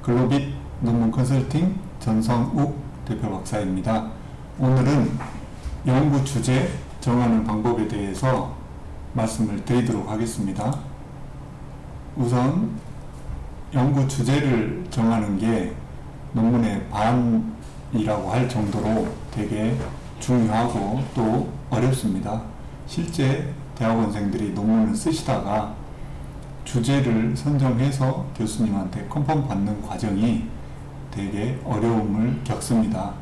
글로빗 논문 컨설팅 전성욱 대표 박사입니다. 오늘은 연구 주제 정하는 방법에 대해서 말씀을 드리도록 하겠습니다. 우선 연구 주제를 정하는 게 논문의 반이라고 할 정도로 되게 중요하고 또 어렵습니다. 실제 대학원생들이 논문을 쓰시다가 주제를 선정해서 교수님한테 컨펌 받는 과정이 되게 어려움을 겪습니다.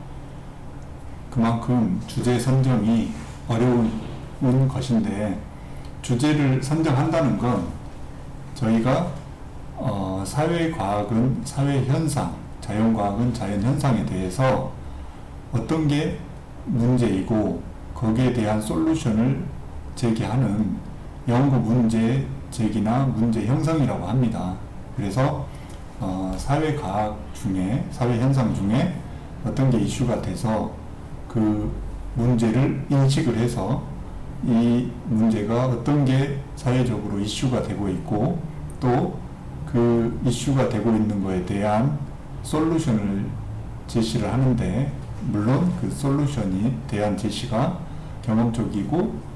그만큼 주제 선정이 어려운 것인데, 주제를 선정한다는 건 저희가 사회과학은 사회현상, 자연과학은 자연현상에 대해서 어떤 게 문제이고 거기에 대한 솔루션을 제기하는 연구 문제 제기나 문제 형성이라고 합니다. 그래서 사회과학 중에, 사회현상 중에 어떤 게 이슈가 돼서 그 문제를 인식을 해서 이 문제가 어떤 게 사회적으로 이슈가 되고 있고 또 그 이슈가 되고 있는 거에 대한 솔루션을 제시를 하는데, 물론 그 솔루션이 대한 제시가 경험적이고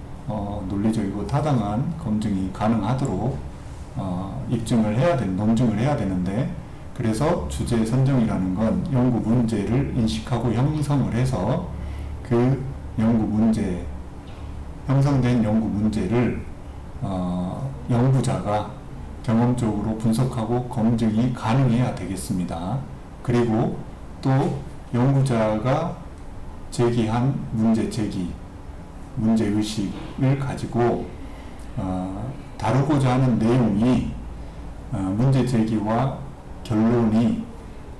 논리적이고 타당한 검증이 가능하도록 입증을 해야 논증을 해야 되는데, 그래서 주제 선정이라는 건 연구 문제를 인식하고 형성을 해서 그 연구 문제, 형성된 연구 문제를 연구자가 경험적으로 분석하고 검증이 가능해야 되겠습니다. 그리고 또 연구자가 제기한 문제의식을 가지고 다루고자 하는 내용이 문제 제기와 결론이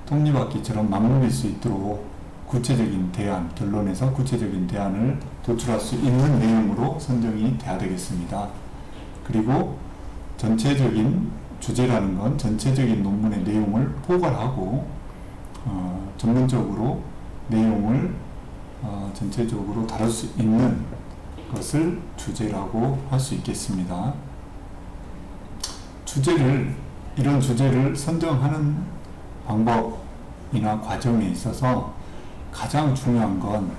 톱니바퀴처럼 맞물릴 수 있도록 구체적인 대안, 결론에서 구체적인 대안을 도출할 수 있는 내용으로 선정이 돼야 되겠습니다. 그리고 전체적인 주제라는 건 전체적인 논문의 내용을 포괄하고 전문적으로 내용을 전체적으로 다룰 수 있는 것을 주제라고 할 수 있겠습니다. 이런 주제를 선정하는 방법이나 과정에 있어서 가장 중요한 건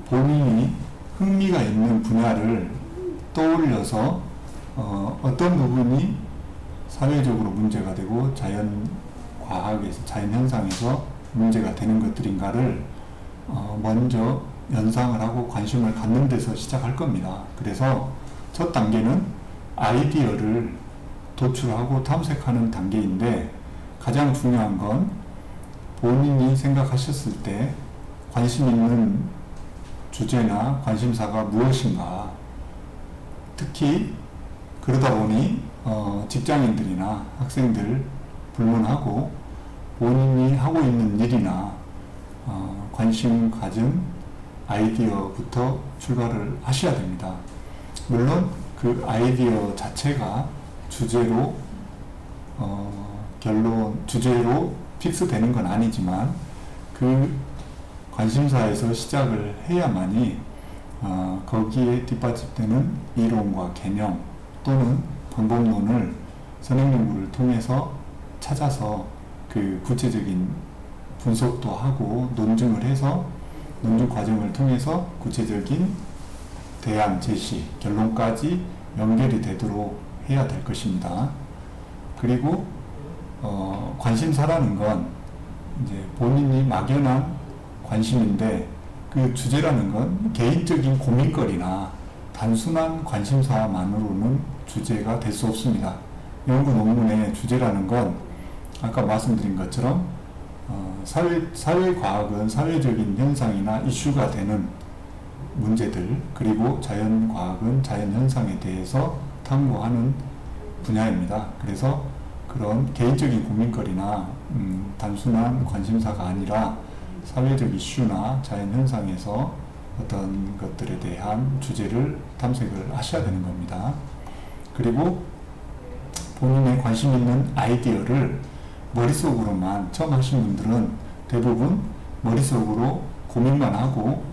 본인이 흥미가 있는 분야를 떠올려서 어떤 부분이 사회적으로 문제가 되고 자연과학에서, 자연현상에서 문제가 되는 것들인가를 먼저 연상을 하고 관심을 갖는 데서 시작할 겁니다. 그래서 첫 단계는 아이디어를 도출하고 탐색하는 단계인데, 가장 중요한 건 본인이 생각하셨을 때 관심 있는 주제나 관심사가 무엇인가, 특히 그러다 보니 직장인들이나 학생들 불문하고 본인이 하고 있는 일이나 관심 가진 아이디어부터 출발을 하셔야 됩니다. 물론 그 아이디어 자체가 주제로 주제로 픽스되는 건 아니지만 그 관심사에서 시작을 해야만이 거기에 뒷받침되는 이론과 개념 또는 방법론을 선행연구를 통해서 찾아서 그 구체적인 분석도 하고 논증을 해서 논증 과정을 통해서 구체적인 대안 제시, 결론까지 연결이 되도록 해야 될 것입니다. 그리고 관심사라는 건 이제 본인이 막연한 관심인데, 그 주제라는 건 개인적인 고민거리나 단순한 관심사만으로는 주제가 될 수 없습니다. 연구 논문의 주제라는 건 아까 말씀드린 것처럼 사회과학은 사회적인 현상이나 이슈가 되는 문제들, 그리고 자연과학은 자연현상에 대해서 탐구하는 분야입니다. 그래서 그런 개인적인 고민거리나 단순한 관심사가 아니라 사회적 이슈나 자연현상에서 어떤 것들에 대한 주제를 탐색을 하셔야 되는 겁니다. 그리고 본인의 관심 있는 아이디어를 머릿속으로만, 처음 하신 분들은 대부분 머릿속으로 고민만 하고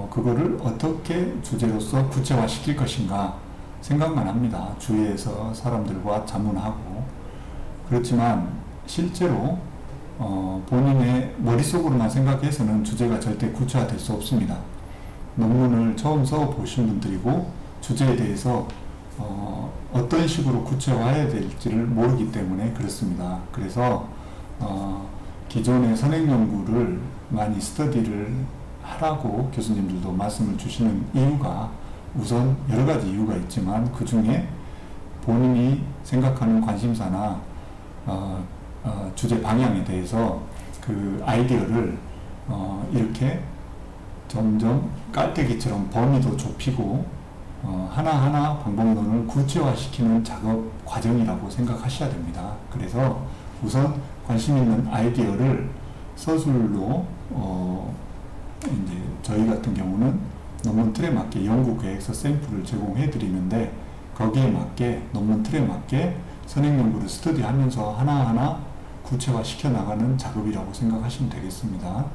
그거를 어떻게 주제로서 구체화시킬 것인가 생각만 합니다. 주위에서 사람들과 자문하고. 그렇지만 실제로 본인의 머릿속으로만 생각해서는 주제가 절대 구체화될 수 없습니다. 논문을 처음 써보신 분들이고 주제에 대해서 어떤 식으로 구체화해야 될지를 모르기 때문에 그렇습니다. 그래서 기존의 선행연구를 많이 스터디를 하라고 교수님들도 말씀을 주시는 이유가 우선 여러 가지 이유가 있지만 그 중에 본인이 생각하는 관심사나 주제 방향에 대해서 그 아이디어를 이렇게 점점 깔때기처럼 범위도 좁히고 하나하나 방법론을 구체화시키는 작업 과정이라고 생각하셔야 됩니다. 그래서 우선 관심 있는 아이디어를 서술로 이제 저희 같은 경우는 논문 틀에 맞게 연구 계획서 샘플을 제공해 드리는데 거기에 맞게 논문 틀에 맞게 선행 연구를 스터디하면서 하나하나 구체화 시켜 나가는 작업이라고 생각하시면 되겠습니다.